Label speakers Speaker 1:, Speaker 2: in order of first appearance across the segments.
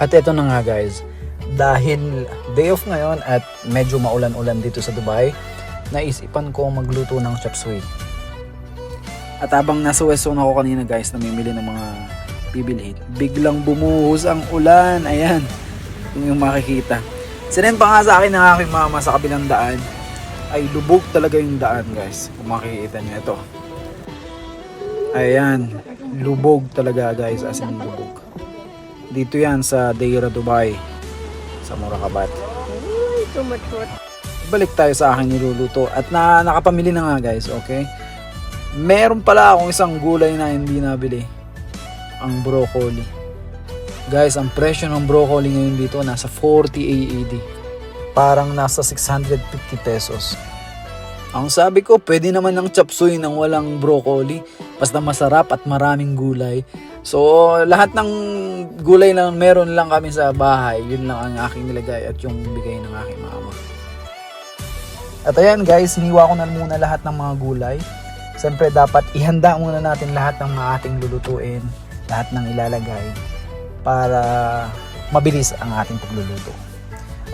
Speaker 1: At eto na nga guys, dahil day off ngayon at medyo maulan-ulan dito sa Dubai, naisipan ko magluto ng chop suey. At habang nasa West Zone ako kanina guys, namimili ng mga bibilhin, biglang bumuhos ang ulan. Ayan, yung makikita. Sinend pa nga sa akin ng aking mama sa kabilang daan, ay lubog talaga yung daan guys. Kung makikita nyo ito. Ayan, lubog talaga guys, as in lubog. Dito yan sa Deira, Dubai, sa Moracabat. Balik tayo sa aking niluluto at nakapamili na nga guys, okay? Meron pala akong isang gulay na hindi nabili, ang broccoli. Guys, ang presyo ng broccoli ngayon dito nasa 40 AED. Parang nasa 650 pesos. Ang sabi ko, pwede naman ng chop suey nang walang broccoli, basta masarap at maraming gulay. So, lahat ng gulay na meron lang kami sa bahay, yun lang ang aking nilagay at yung bigay ng aking mama. At ayan guys, hiniwa ko na muna lahat ng mga gulay. Siyempre dapat ihanda muna natin lahat ng mga ating lulutuin, lahat ng ilalagay para mabilis ang ating pagluluto.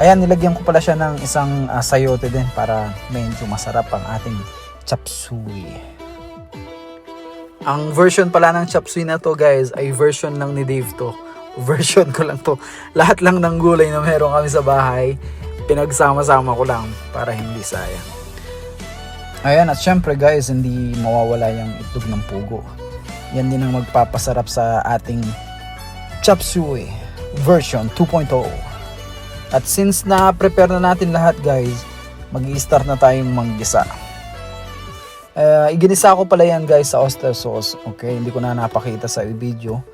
Speaker 1: Ayan, nilagyan ko pala siya ng isang sayote din para medyo masarap ang ating chop suey. Ang version pala ng chop suey na to guys ay version lang ni Dave to. Version ko lang to. Lahat lang ng gulay na meron kami sa bahay, pinagsama-sama ko lang para hindi sayang. Ayan, at syempre guys, hindi mawawala yung itlog ng pugo. Yan din ang magpapasarap sa ating chop suey version 2.0. At since na-prepare na natin lahat guys, mag-i-start na tayong manggisa. Iginisa ko pala yan guys sa oyster sauce. Okay, hindi ko na napakita sa video.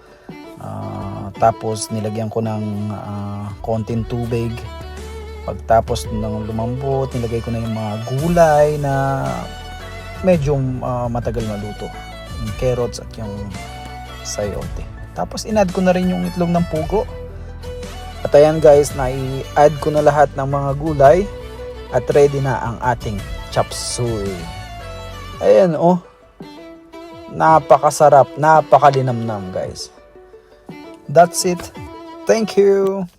Speaker 1: Tapos nilagyan ko ng konting tubig. Pagtapos ng lumambot, nilagay ko na yung mga gulay na medyo matagal maluto. Yung carrots at yung sayote. Tapos in-add ko na rin yung itlog ng pugo. At ayan guys, na-i-add ko na lahat ng mga gulay at ready na ang ating chop suey. Ayan oh, napakasarap, napakalinamnam guys. That's it. Thank you.